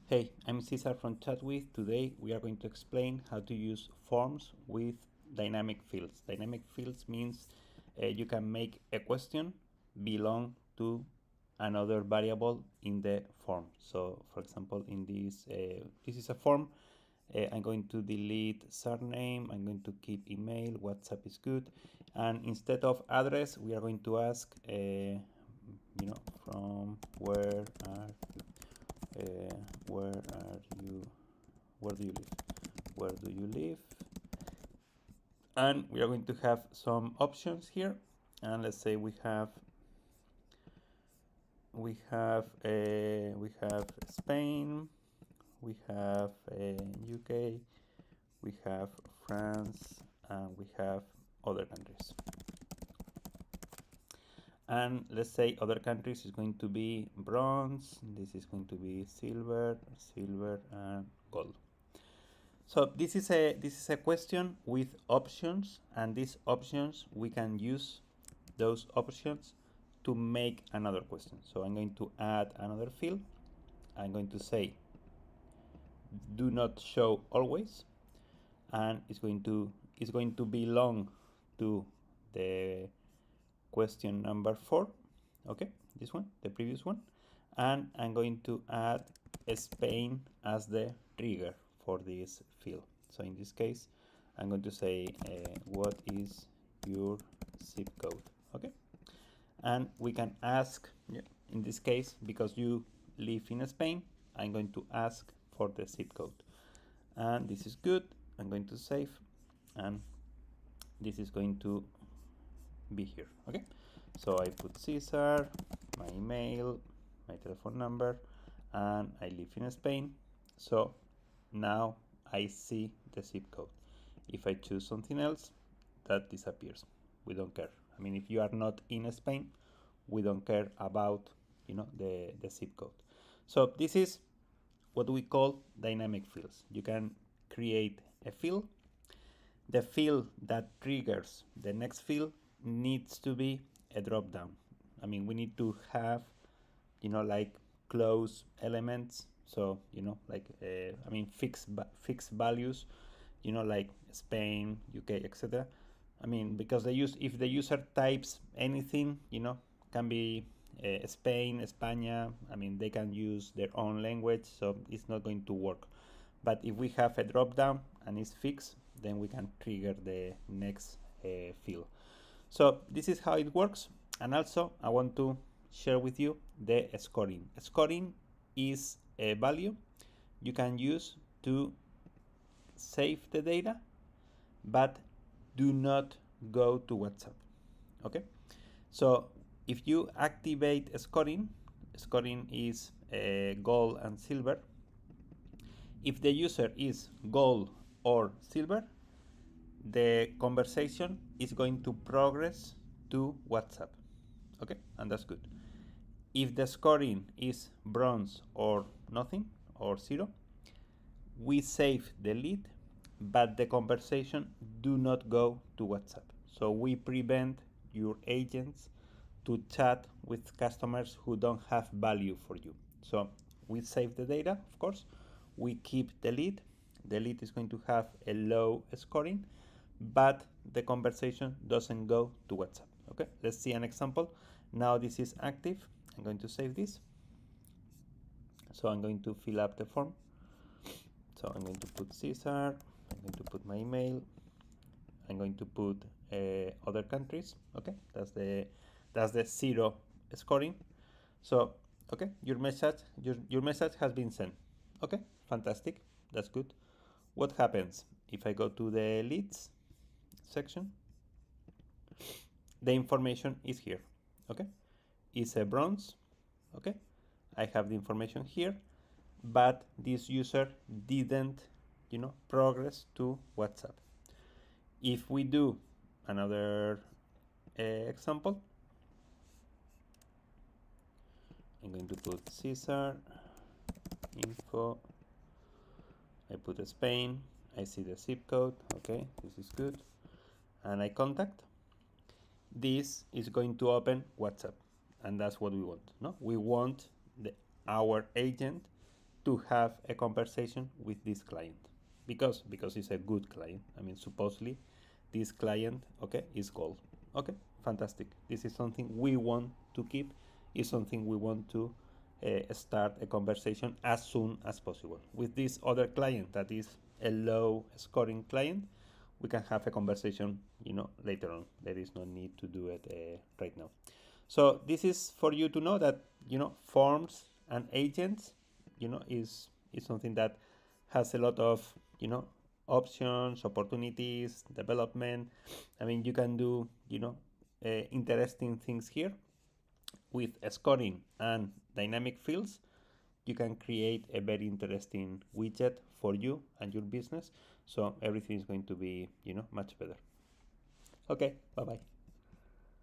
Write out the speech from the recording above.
Hey, I'm Cesar from Chatwith. Today we are going to explain how to use forms with dynamic fields. Dynamic fields means you can make a question belong to another variable in the form. So, for example, in this is a form. I'm going to delete surname. I'm going to keep email. WhatsApp is good, and instead of address, we are going to ask, from where are where are you where do you live, where do you live, and we are going to have some options here. And let's say we have Spain, we have UK, we have France, and we have other countries. And let's say other countries is going to be bronze, this is going to be silver, and gold. So this is a question with options, and these options we can use those options to make another question. So I'm going to add another field. I'm going to say do not show always, and it's going to belong to the question number 4. Okay, this one, the previous one, and I'm going to add Spain as the trigger for this field. So in this case, I'm going to say what is your zip code? Okay, and we can ask, in this case, because you live in Spain, I'm going to ask for the zip code, and this is good. I'm going to save, and this is going to be here. Okay, so I put Cesar, my email, my telephone number, and I live in Spain. So now I see the zip code. If I choose something else, that disappears. We don't care. I mean, if you are not in Spain, we don't care about the zip code. So this is what we call dynamic fields. You can create a field. The field that triggers the next field needs to be a drop down. I mean, we need to have like close elements. So fixed values, like Spain, UK, etc. I mean, because if the user types anything, can be Spain, España. I mean, they can use their own language, so it's not going to work. But if we have a drop down and it's fixed, then we can trigger the next field. So this is how it works. And also I want to share with you the scoring. Scoring is a value you can use to save the data, but do not go to WhatsApp. Okay, so if you activate scoring is gold and silver. If the user is gold or silver, the conversation is going to progress to WhatsApp. Okay, and that's good. If the scoring is bronze or nothing or 0, we save the lead, but the conversation do not go to WhatsApp. So we prevent your agents to chat with customers who don't have value for you. So we save the data, of course. We keep the lead. The lead is going to have a low scoring, but the conversation doesn't go to WhatsApp. Okay, let's see an example. Now this is active. I'm going to save this. So I'm going to fill up the form. So I'm going to put Cesar. I'm going to put my email. I'm going to put other countries. Okay, that's the 0 scoring. So okay, your message has been sent. Okay, fantastic. That's good. What happens if I go to the leads section? The information is here. Okay, it's a bronze. Okay, I have the information here, but this user didn't progress to WhatsApp. If we do another example, I'm going to put Cesar info. I put Spain. I see the zip code. Okay, this is good. And I contact. This is going to open WhatsApp, and that's what we want. No, we want our agent to have a conversation with this client because it's a good client. I mean, supposedly this client, okay, is gold. Okay, fantastic. This is something we want to keep. Is something we want to start a conversation as soon as possible. With this other client that is a low scoring client, we can have a conversation, later on. There is no need to do it right now. So this is for you to know that, forms and agents, is something that has a lot of, options, opportunities, development. I mean, you can do, interesting things here with scoring and dynamic fields. You can create a very interesting widget for you and your business. So everything is going to be, much better. Okay, bye-bye.